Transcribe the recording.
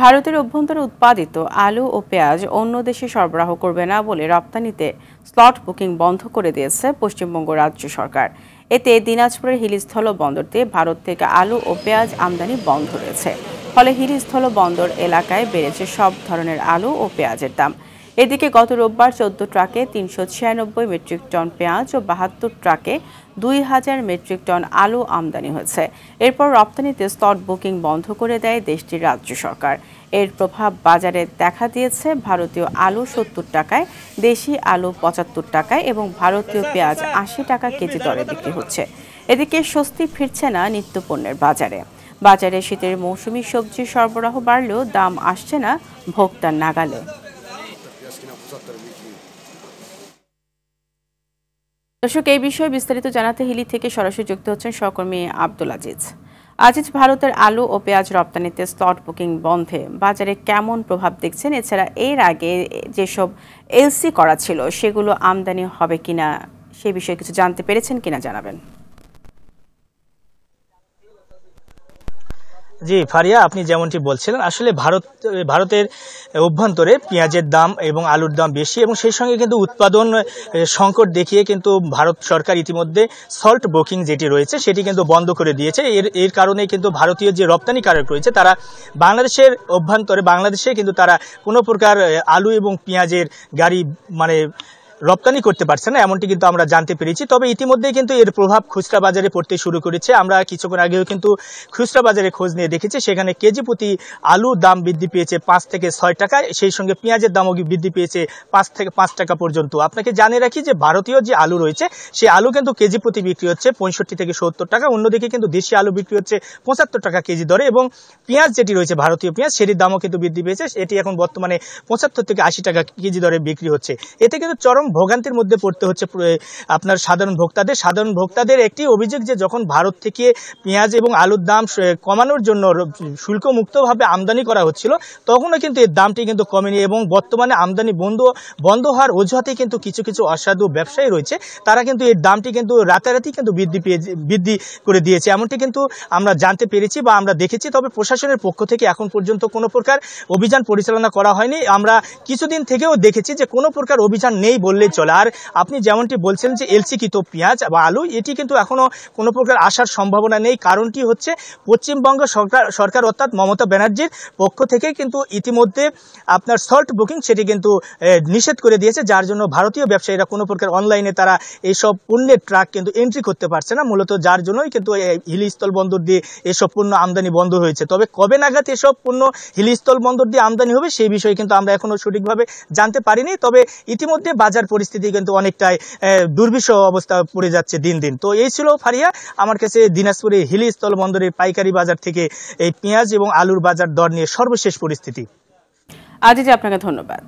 ভারতের অভ্যন্তরে উৎপাদিত আলু ও পেঁয়াজ অন্য দেশে সরবরাহ করবে না বলে রপ্তানিতে স্লট বুকিং বন্ধ করে দিয়েছে পশ্চিমবঙ্গ রাজ্য সরকার। এতে দিনাজপুরের হিলিস্থল বন্দর দিয়ে ভারত থেকে আলু ও পেঁয়াজ আমদানি বন্ধ রয়েছে। ফলে হিলিস্থল বন্দর এলাকায় বেড়েছে সব ধরনের আলু ও পেঁয়াজের দাম। এদিকে গত রোববার 14 ট্রাকে 396 মেট্রিক টন পেঁয়াজ ও 72 ট্রাকে 2000 মেট্রিক টন আলু আমদানি হয়েছে। এরপর রপ্তানিতে স্লট বুকিং বন্ধ করে দেয় দেশটির রাজ্য সরকার। এর প্রভাব বাজারে দেখা দিয়েছে। ভারতীয় আলু 70 টাকায়, দেশি আলু 75 টাকায় এবং ভারতীয় পেঁয়াজ 80 টাকা কেজি দরে বিক্রি হচ্ছে। এদিকে স্বস্তি ফিরছে না নিত্যপণ্যের বাজারে। বাজারে শীতের মৌসুমি সবজি সরবরাহ বাড়লেও দাম আসছে না ভোক্তার নাগালে। দর্শক, এই বিষয়ে বিস্তারিত জানাতে হিলি থেকে সরাসরি যুক্ত হচ্ছেন সহকর্মী আব্দুল আজিজ। আজিজ, ভারতের আলু ও পেঁয়াজ রপ্তানিতে স্লট বুকিং বন্ধে বাজারে কেমন প্রভাব দেখছেন? এছাড়া এর আগে যেসব এলসি করা ছিল সেগুলো আমদানি হবে কিনা সে বিষয়ে কিছু জানতে পেরেছেন কিনা জানাবেন। জি ফারিয়া, আপনি যেমনটি বলছিলেন, আসলে ভারতের অভ্যন্তরে পেঁয়াজের দাম এবং আলুর দাম বেশি এবং সেই সঙ্গে কিন্তু উৎপাদন সংকট দেখিয়ে কিন্তু ভারত সরকার ইতিমধ্যে সল্ট বুকিং যেটি রয়েছে সেটি কিন্তু বন্ধ করে দিয়েছে। এর কারণে কিন্তু ভারতীয় যে রপ্তানিকারক রয়েছে তারা বাংলাদেশের অভ্যন্তরে কিন্তু তারা কোনো প্রকার আলু এবং পেঁয়াজের গাড়ি রপ্তানি করতে পারছে না, এমনটি কিন্তু আমরা জানতে পেরেছি। তবে ইতিমধ্যে কিন্তু এর প্রভাব খুচরা বাজারে পড়তে শুরু করেছে। আমরা কিছুক্ষণ আগেও কিন্তু খুচরা বাজারে খোঁজ নিয়ে দেখেছি, সেখানে কেজি প্রতি আলুর দাম বৃদ্ধি পেয়েছে 5 থেকে 6 টাকা, সেই সঙ্গে পেঁয়াজের দামও বৃদ্ধি পেয়েছে 5 থেকে 5 টাকা পর্যন্ত। আপনাকে জানিয়ে রাখি যে ভারতীয় যে আলু রয়েছে সেই আলু কিন্তু কেজি প্রতি বিক্রি হচ্ছে 65 থেকে 70 টাকা, অন্যদিকে কিন্তু দেশি আলু বিক্রি হচ্ছে 75 টাকা কেজি দরে এবং পেঁয়াজ যেটি রয়েছে ভারতীয় পেঁয়াজ সেটির দামও কিন্তু বৃদ্ধি পেয়েছে, এটি এখন বর্তমানে 75 থেকে 80 টাকা কেজি দরে বিক্রি হচ্ছে। এতে কিন্তু চরম ভোগান্তির মধ্যে পড়তে হচ্ছে আপনার সাধারণ ভোক্তাদের একটি অভিযোগ যে যখন ভারত থেকে পেঁয়াজ এবং আলুর দাম কমানোর জন্য শুল্ক মুক্তভাবে আমদানি করা হচ্ছিল তখনও কিন্তু এর দামটি কিন্তু কমেনি এবং বর্তমানে আমদানি বন্ধ হওয়ার অজুহাতে কিন্তু কিছু অসাধু ব্যবসায়ী রয়েছে, তারা কিন্তু এর দামটি কিন্তু রাতারাতি কিন্তু বৃদ্ধি করে দিয়েছে, এমনটি কিন্তু আমরা জানতে পেরেছি বা আমরা দেখেছি। তবে প্রশাসনের পক্ষ থেকে এখন পর্যন্ত কোনো প্রকার অভিযান পরিচালনা করা হয়নি। আমরা কিছুদিন থেকেও দেখেছি যে কোনো প্রকার অভিযান নেই বললে চলে। আর আপনি যেমনটি বলছেন যে এলসিকৃত পেঁয়াজ বা আলু এটি কিন্তু এখনো কোনো প্রকার আসার সম্ভাবনা নেই। কারণটি হচ্ছে পশ্চিমবঙ্গ সরকার অর্থাৎ মমতা ব্যানার্জির পক্ষ থেকে কিন্তু ইতিমধ্যে আপনার সল্ট বুকিং সেটি কিন্তু নিষেধ করে দিয়েছে, যার জন্য ভারতীয় ব্যবসায়ীরা কোনো প্রকার অনলাইনে তারা এইসব পণ্যের ট্রাক কিন্তু এন্ট্রি করতে পারছে না, মূলত যার জন্যই কিন্তু হিলিস্থল বন্দর দিয়ে এসব পণ্য আমদানি বন্ধ হয়েছে। তবে কবে নাগাদ এসব পণ্য হিলিস্থল বন্দর দিয়ে আমদানি হবে সেই বিষয়ে কিন্তু আমরা এখনো সঠিকভাবে জানতে পারিনি। তবে ইতিমধ্যে বাজার পরিস্থিতি কিন্তু অনেকটাই দুর্বিষহ অবস্থা পড়ে যাচ্ছে দিন দিন। তো এই ছিল ফারিয়া আমার কাছে দিনাজপুরে হিলিস্থল বন্দরের পাইকারি বাজার থেকে এই পেঁয়াজ এবং আলুর বাজার দর নিয়ে সর্বশেষ পরিস্থিতি। আজিজ, আপনাকে ধন্যবাদ।